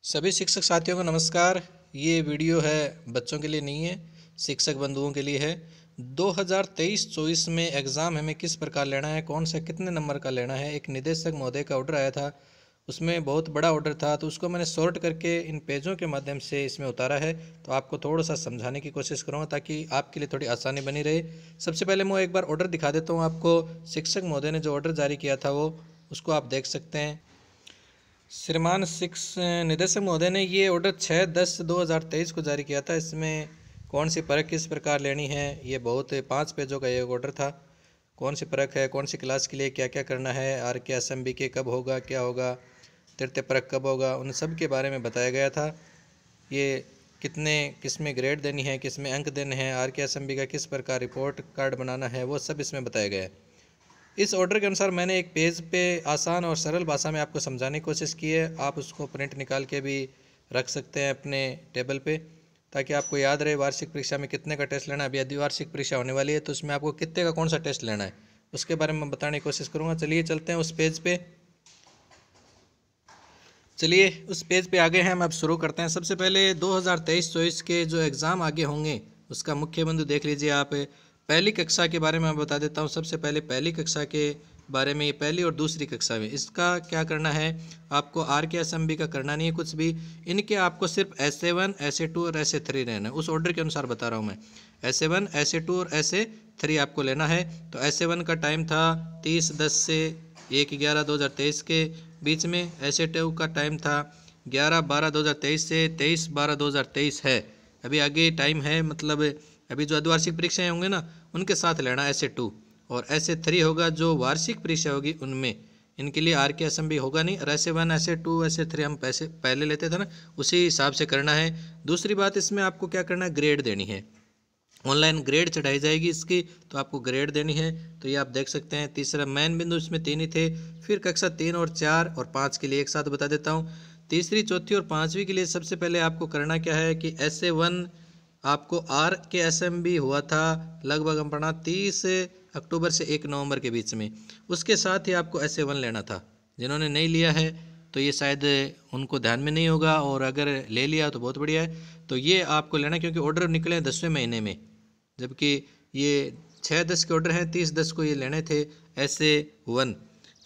सभी शिक्षक साथियों को नमस्कार। ये वीडियो है बच्चों के लिए नहीं है, शिक्षक बंधुओं के लिए है। 2023-24 में एग्ज़ाम हमें किस प्रकार लेना है, कौन सा कितने नंबर का लेना है, एक निदेशक महोदय का ऑर्डर आया था। उसमें बहुत बड़ा ऑर्डर था, तो उसको मैंने सॉर्ट करके इन पेजों के माध्यम से इसमें उतारा है। तो आपको थोड़ा सा समझाने की कोशिश करूँगा ताकि आपके लिए थोड़ी आसानी बनी रहे। सबसे पहले मैं एक बार ऑर्डर दिखा देता हूँ आपको। शिक्षक महोदय ने जो ऑर्डर जारी किया था वो उसको आप देख सकते हैं। श्रीमान निदेशक महोदय ने ये ऑर्डर 6/10/2023 को जारी किया था। इसमें कौन सी परख किस प्रकार लेनी है, ये बहुत 5 पेजों का एक ऑर्डर था। कौन सी परख है, कौन सी क्लास के लिए क्या क्या करना है, आर के एसएमबी के कब होगा, क्या होगा, तृतीय परख कब होगा, उन सब के बारे में बताया गया था। ये कितने किस में ग्रेड देनी है, किस में अंक देने हैं, आर के एसएमबी का किस प्रकार रिपोर्ट कार्ड बनाना है, वो सब इसमें बताया गया है। इस ऑर्डर के अनुसार मैंने एक पेज पे आसान और सरल भाषा में आपको समझाने की कोशिश की है। आप उसको प्रिंट निकाल के भी रख सकते हैं अपने टेबल पे, ताकि आपको याद रहे वार्षिक परीक्षा में कितने का टेस्ट लेना है। अभी अर्धवार्षिक परीक्षा होने वाली है, तो उसमें आपको कितने का कौन सा टेस्ट लेना है उसके बारे में बताने की कोशिश करूँगा। चलिए चलते हैं उस पेज पे। चलिए उस पेज पे आगे हैं, हम अब शुरू करते हैं। सबसे पहले 2023-24 के जो एग्ज़ाम आगे होंगे उसका मुख्य बिंदु देख लीजिए आप। पहली कक्षा के बारे में मैं बता देता हूँ। सबसे पहले पहली कक्षा के बारे में, ये पहली और दूसरी कक्षा में इसका क्या करना है। आपको आर के एसएमबी का करना नहीं है कुछ भी। इनके आपको सिर्फ SA1, SA2 और SA3 रहना है। उस ऑर्डर के अनुसार बता रहा हूँ मैं। SA1, SA2 और SA3 आपको लेना है। तो SA1 का टाइम था 30/10 से 1/11/2023 के बीच में। SA2 का टाइम था 11/12/2023 से 23/12/2023 है। अभी आगे टाइम है, मतलब अभी जो अर्धवार्षिक परीक्षाएं होंगे ना उनके साथ लेना SA2। और SA3 होगा जो वार्षिक परीक्षा होगी उनमें। इनके लिए आर के एसएमबी होगा नहीं। और SA1, SA2, SA3 हम पैसे पहले लेते थे ना, उसी हिसाब से करना है। दूसरी बात, इसमें आपको क्या करना है, ग्रेड देनी है। ऑनलाइन ग्रेड चढ़ाई जाएगी इसकी, तो आपको ग्रेड देनी है। तो ये आप देख सकते हैं। तीसरा मेन बिंदु इसमें 3 ही थे। फिर कक्षा 3 और 4 और 5 के लिए एक साथ बता देता हूँ। तीसरी, चौथी और पाँचवीं के लिए सबसे पहले आपको करना क्या है कि SA1 आपको आर के एसएमबी हुआ था लगभग हम पढ़ा 30 अक्टूबर से 1 नवंबर के बीच में। उसके साथ ही आपको SA1 लेना था। जिन्होंने नहीं लिया है तो ये शायद उनको ध्यान में नहीं होगा, और अगर ले लिया तो बहुत बढ़िया है। तो ये आपको लेना, क्योंकि ऑर्डर निकले 10वें महीने में, जबकि ये 6/10 के ऑर्डर हैं। 30/10 को ये लेने थे SA1।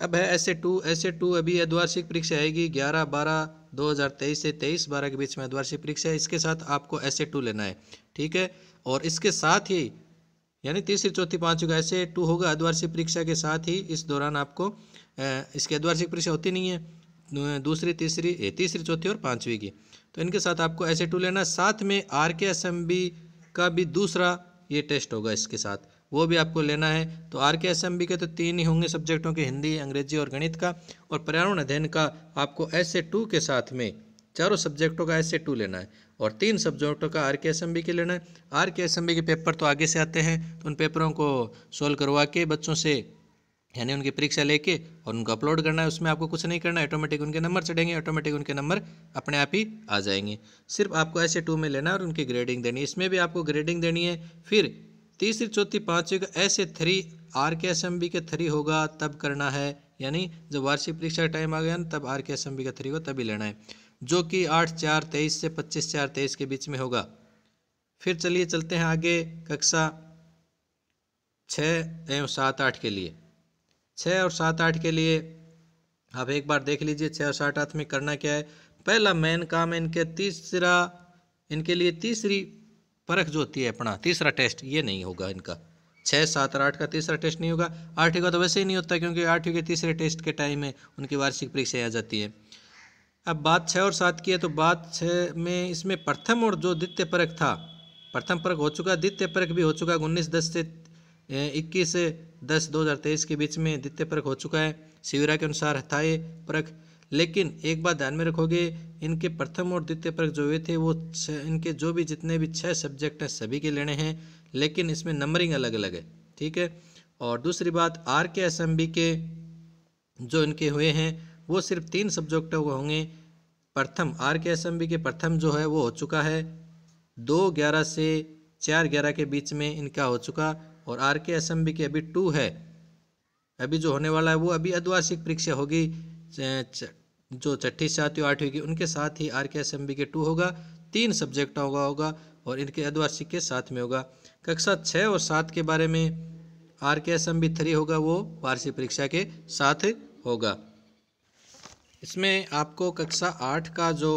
अब है SA2 अभी अर्धवार्षिक परीक्षा आएगी 11/12/2023 से 23/12 के बीच में अर्धवार्षिक परीक्षा है। इसके साथ आपको SA2 लेना है, ठीक है। और इसके साथ ही यानी तीसरी, चौथी, पाँचवीं का SA2 होगा अर्धवार्षिक परीक्षा के साथ ही। इस दौरान आपको इसकी अर्धवार्षिक परीक्षा होती नहीं है, दूसरी, तीसरी, चौथी और पाँचवीं की। तो इनके साथ आपको SA2 लेना। साथ में आर के एसएमबी का भी दूसरा ये टेस्ट होगा इसके साथ, वो भी आपको लेना है। तो आर के एसएमबी के तो 3 ही होंगे सब्जेक्टों के, हिंदी, अंग्रेजी और गणित का। और पर्यावरण अध्ययन का आपको SA2 के साथ में चारों सब्जेक्टों का SA2 लेना है, और 3 सब्जेक्टों का आर के एसएमबी के लेना है। आर के एसएमबी के पेपर तो आगे से आते हैं, तो उन पेपरों को सोल्व करवा के बच्चों से, यानी उनकी परीक्षा लेके और उनको अपलोड करना है। उसमें आपको कुछ नहीं करना है, ऑटोमेटिक उनके नंबर चढ़ेंगे, ऑटोमेटिक उनके नंबर अपने आप ही आ जाएंगे। सिर्फ आपको SA2 में लेना है और उनकी ग्रेडिंग देनी है। इसमें भी आपको ग्रेडिंग देनी है। फिर तीसरी, चौथी, पाँचवीं का SA3 आर के एसएमबी के 3 होगा तब करना है। यानी जब वार्षिक परीक्षा का टाइम आ गया ना, तब आर के एसएमबी का 3 को तभी लेना है, जो कि 8/4/23 से 25/4/23 के बीच में होगा। फिर चलिए चलते हैं आगे कक्षा 6 एवं 7, 8 के लिए। 6 और 7, 8 के लिए आप एक बार देख लीजिए 6 और 7, 8 में करना क्या है। पहला मेन काम है इनके लिए तीसरी परख जो होती है अपना तीसरा टेस्ट, ये नहीं होगा इनका। 6, 7 और 8 का तीसरा टेस्ट नहीं होगा। 8वीं का तो वैसे ही नहीं होता, क्योंकि 8वीं के तीसरे टेस्ट के टाइम में उनकी वार्षिक परीक्षा आ जाती है। अब बात 6 और 7 की है, तो बात 6 में इसमें प्रथम और जो द्वितीय परख था, प्रथम परख हो चुका, द्वितीय परख भी हो चुका। 19/10 से 21/10/2023 के बीच में द्वितीय परख हो चुका है। शिविरा के अनुसार था ये परख। लेकिन एक बात ध्यान में रखोगे, इनके प्रथम और द्वितीय परख जो हुए थे वो इनके जो भी जितने भी 6 सब्जेक्ट हैं सभी के लेने हैं, लेकिन इसमें नंबरिंग अलग अलग है, ठीक है। और दूसरी बात, आर के एसएमबी के जो इनके हुए हैं वो सिर्फ 3 सब्जेक्टों को होंगे। प्रथम आर के एसएमबी के प्रथम जो है वो हो चुका है 2/11 से 4/11 के बीच में इनका हो चुका। और आर के एसएमबी के अभी 2 है, अभी जो होने वाला है वो अभी अर्धवार्षिक परीक्षा होगी जो छठी सातवीं आठवीं की उनके साथ ही RKSMB के 2 होगा, 3 सब्जेक्ट होगा और इनके अर्धवार्षिक के साथ में होगा। कक्षा 6 और 7 के बारे में RKSMB 3 होगा, वो वार्षिक परीक्षा के साथ होगा। इसमें आपको कक्षा 8 का जो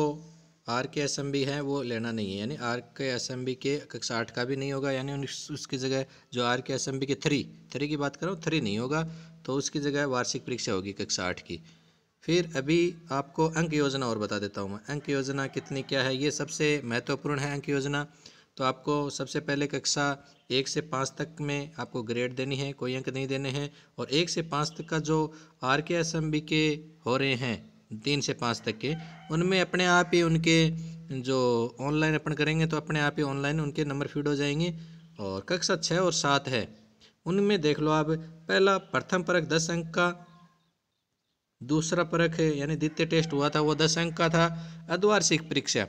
RKSMB है वो लेना नहीं है, यानी RKSMB के कक्षा 8 का भी नहीं होगा, यानी उसकी जगह जो RKSMB के 3 की बात करो 3 नहीं होगा, तो उसकी जगह वार्षिक परीक्षा होगी कक्षा 8 की। फिर अभी आपको अंक योजना और बता देता हूँ मैं, अंक योजना कितनी क्या है, ये सबसे महत्वपूर्ण है अंक योजना। तो आपको सबसे पहले कक्षा 1 से 5 तक में आपको ग्रेड देनी है, कोई अंक नहीं देने हैं। और 1 से 5 तक का जो RKSMB के हो रहे हैं 3 से 5 तक के, उनमें अपने आप ही उनके जो ऑनलाइन अपन करेंगे तो अपने आप ही ऑनलाइन उनके नंबर फीड हो जाएंगे। और कक्षा 6 और 7 है, उनमें देख लो आप, पहला प्रथम परख 10 अंक का, दूसरा परख है यानी द्वितीय टेस्ट हुआ था वो 10 अंक का था। अर्धवार्षिक परीक्षा,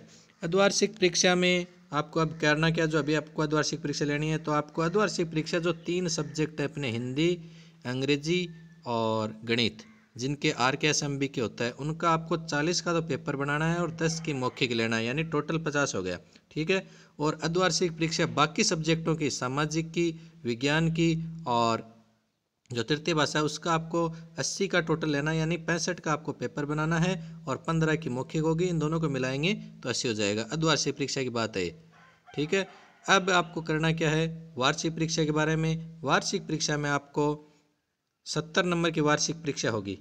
अर्धवार्षिक परीक्षा में आपको अब करना क्या, जो अभी आपको अर्धवार्षिक परीक्षा लेनी है तो आपको अर्धवार्षिक परीक्षा जो 3 सब्जेक्ट है अपने हिंदी, अंग्रेजी और गणित, जिनके RKSMB के होता है, उनका आपको 40 का तो पेपर बनाना है और 10 की मौखिक लेना है, यानी टोटल 50 हो गया। ठीक है। और अर्धवार्षिक परीक्षा बाकी सब्जेक्टों की, सामाजिक की, विज्ञान की और जो तृतीय भाषा है उसका आपको 80 का टोटल लेना है, यानी 65 का आपको पेपर बनाना है और 15 की मौखिक होगी। इन दोनों को मिलाएंगे तो 80 हो जाएगा। अर्धवार्षिक परीक्षा की बात है। ठीक है। अब आपको करना क्या है वार्षिक परीक्षा के बारे में। वार्षिक परीक्षा में आपको 70 नंबर की वार्षिक परीक्षा होगी।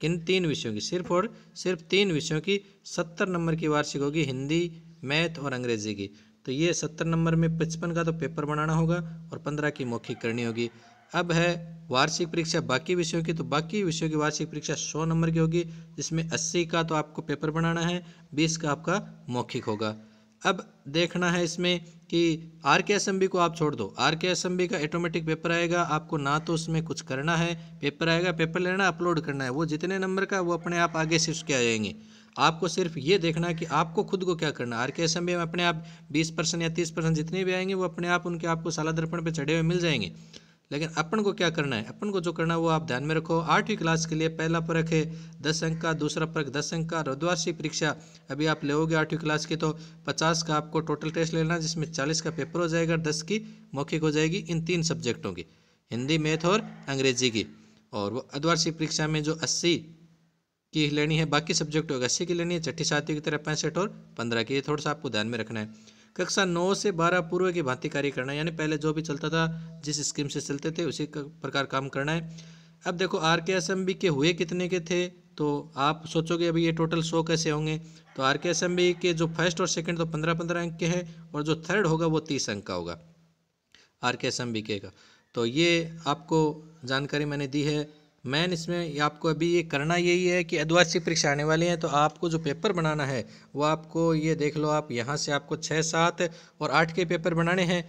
किन 3 विषयों की, सिर्फ और सिर्फ 3 विषयों की 70 नंबर की वार्षिक होगी, हिंदी, मैथ और अंग्रेजी की। तो ये 70 नंबर में 55 का तो पेपर बनाना होगा और 15 की मौखिक करनी होगी। अब है वार्षिक परीक्षा बाकी विषयों की, तो बाकी विषयों की वार्षिक परीक्षा 100 नंबर की होगी, जिसमें 80 का तो आपको पेपर बनाना है, 20 का आपका मौखिक होगा। अब देखना है इसमें कि RKSMB को आप छोड़ दो, RKSMB का ऑटोमेटिक पेपर आएगा, आपको ना तो उसमें कुछ करना है, पेपर आएगा, पेपर लेना, अपलोड करना है, वो जितने नंबर का वो अपने आप आगे से उसके आ जाएंगे। आपको सिर्फ ये देखना है कि आपको खुद को क्या करना है। RKSMB में अपने आप 20% या 30% जितने भी आएंगे वो अपने आप उनके आपको साला दर्पण पर चढ़े हुए मिल जाएंगे। लेकिन अपन को क्या करना है, अपन को जो करना है वो आप ध्यान में रखो। 8वीं क्लास के लिए पहला परख है 10 अंक का, दूसरा परख 10 अंक का। अर्धवार्षिक परीक्षा अभी आप लेोगे 8वीं क्लास की तो 50 का आपको टोटल टेस्ट लेना, जिसमें 40 का पेपर हो जाएगा, 10 की मौखिक हो जाएगी इन 3 सब्जेक्टों की, हिंदी, मैथ और अंग्रेजी की। और वो अर्धवार्षिक परीक्षा में जो 80 की लेनी है, बाकी सब्जेक्ट होगा 80 की लेनी है, छठी सातवीं की तरह 65 और 15 की। ये थोड़ा सा आपको ध्यान में रखना है। कक्षा 9 से 12 पूर्व की भांति कार्य करना है, यानी पहले जो भी चलता था, जिस स्कीम से चलते थे उसी प्रकार काम करना है। अब देखो RKSMB के हुए कितने के थे, तो आप सोचोगे अभी ये टोटल 100 कैसे होंगे। तो RKSMB के जो फर्स्ट और सेकंड तो 15-15 अंक के हैं, और जो थर्ड होगा वो 30 अंक का होगा RKSMB के का। तो ये आपको जानकारी मैंने दी है। मैन इसमें आपको अभी ये करना यही है कि अर्धवार्षिक परीक्षा आने वाली है, तो आपको जो पेपर बनाना है वो आपको ये देख लो, आप यहाँ से आपको 6, 7 और 8 के पेपर बनाने हैं।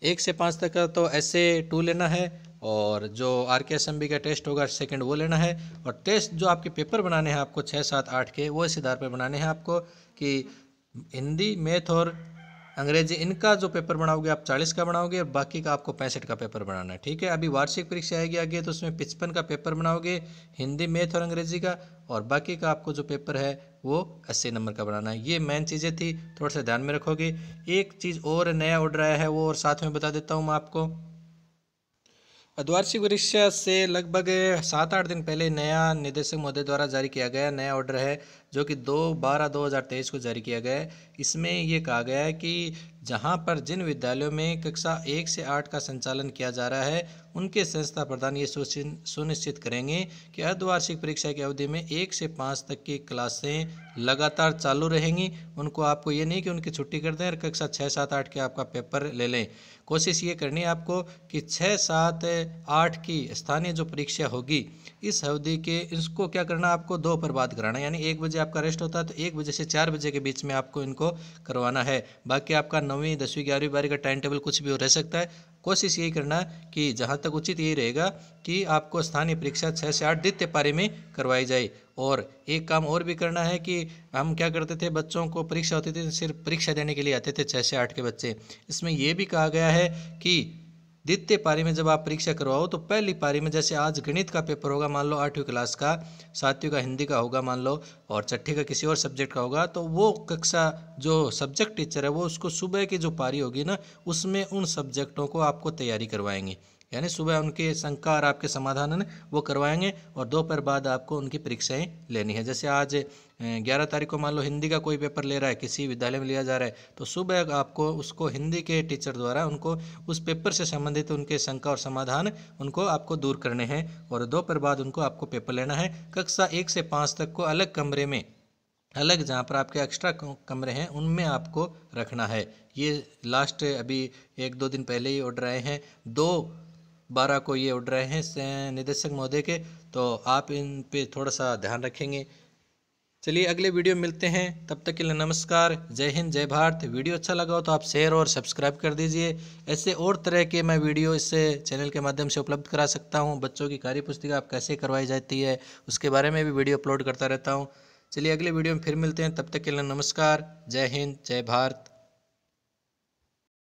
1 से 5 तक का तो SA2 लेना है, और जो RKSMB का टेस्ट होगा सेकंड वो लेना है। और टेस्ट जो आपके पेपर बनाने हैं आपको 6, 7, 8 के, वो इस आधार पर बनाने हैं आपको कि हिंदी, मैथ और अंग्रेजी, इनका जो पेपर बनाओगे आप 40 का बनाओगे और बाकी का आपको 65 का पेपर बनाना है। ठीक है। अभी वार्षिक परीक्षा आएगी आगे, तो उसमें 55 का पेपर बनाओगे हिंदी, मैथ और अंग्रेजी का, और बाकी का आपको जो पेपर है वो 80 नंबर का बनाना है। ये मेन चीज़ें थी, थोड़ा सा ध्यान में रखोगे। एक चीज़ और नया ऑर्डर आया है वो और साथ में बता देता हूँ मैं आपको। अर्धवार्षिक परीक्षा से लगभग 7-8 दिन पहले नया निदेशक महोदय द्वारा जारी किया गया नया ऑर्डर है, जो कि 2/12/2023 को जारी किया गया है। इसमें ये कहा गया है कि जहां पर जिन विद्यालयों में कक्षा 1 से 8 का संचालन किया जा रहा है, उनके संस्था प्रधान ये सुनिश्चित करेंगे कि अर्धवार्षिक परीक्षा की अवधि में 1 से 5 तक की क्लासें लगातार चालू रहेंगी। उनको आपको ये नहीं कि उनकी छुट्टी कर दें और कक्षा 6, 7, 8 के आपका पेपर ले लें। कोशिश ये करनी है आपको कि 6, 7, 8 की स्थानीय जो परीक्षा होगी इस अवधि के, इसको क्या करना, आपको 2 पर बात कराना, यानी 1 बजे आपका रेस्ट होता है तो 1 बजे से 4 बजे के बीच में आपको इनको करवाना है। बाकी आपका 9वीं, 10वीं, 11वीं, 12वीं का टाइम टेबल कुछ भी हो रह सकता है। कोशिश यही करना कि जहाँ तक उचित यही रहेगा कि आपको स्थानीय परीक्षा 6 से 8 द्वितीय पारी में करवाई जाए। और एक काम और भी करना है कि हम क्या करते थे, बच्चों को परीक्षा होती थी सिर्फ परीक्षा देने के लिए आते थे 6 से 8 के बच्चे। इसमें यह भी कहा गया है कि द्वितीय पारी में जब आप परीक्षा करवाओ तो पहली पारी में जैसे आज गणित का पेपर होगा, मान लो 8वीं क्लास का, 7वीं का हिंदी का होगा मान लो, और 6ठी का किसी और सब्जेक्ट का होगा, तो वो कक्षा जो सब्जेक्ट टीचर है वो उसको सुबह की जो पारी होगी ना उसमें उन सब्जेक्टों को आपको तैयारी करवाएंगे, यानी सुबह उनके शंका और आपके समाधान है वो करवाएंगे और दोपहर बाद आपको उनकी परीक्षाएं लेनी है। जैसे आज 11 तारीख को मान लो हिंदी का कोई पेपर ले रहा है, किसी विद्यालय में लिया जा रहा है, तो सुबह आपको उसको हिंदी के टीचर द्वारा उनको उस पेपर से संबंधित उनके शंका और समाधान उनको आपको दूर करने हैं और दोपहर बाद उनको आपको पेपर लेना है। कक्षा 1 से 5 तक को अलग कमरे में, अलग जहाँ पर आपके एक्स्ट्रा कमरे हैं उनमें आपको रखना है। ये लास्ट अभी 1-2 दिन पहले ही ऑर्डर आए हैं, 2/12 को ये ऑर्डर आए हैं निदेशक महोदय के, तो आप इन पे थोड़ा सा ध्यान रखेंगे। चलिए अगले वीडियो में मिलते हैं, तब तक के लिए नमस्कार, जय हिंद, जय भारत। वीडियो अच्छा लगा हो तो आप शेयर और सब्सक्राइब कर दीजिए। ऐसे और तरह के मैं वीडियो इस चैनल के माध्यम से उपलब्ध करा सकता हूं। बच्चों की कार्य पुस्तिका आप कैसे करवाई जाती है उसके बारे में भी वीडियो अपलोड करता रहता हूं। चलिए अगले वीडियो में फिर मिलते हैं, तब तक के लिए नमस्कार, जय हिंद, जय भारत।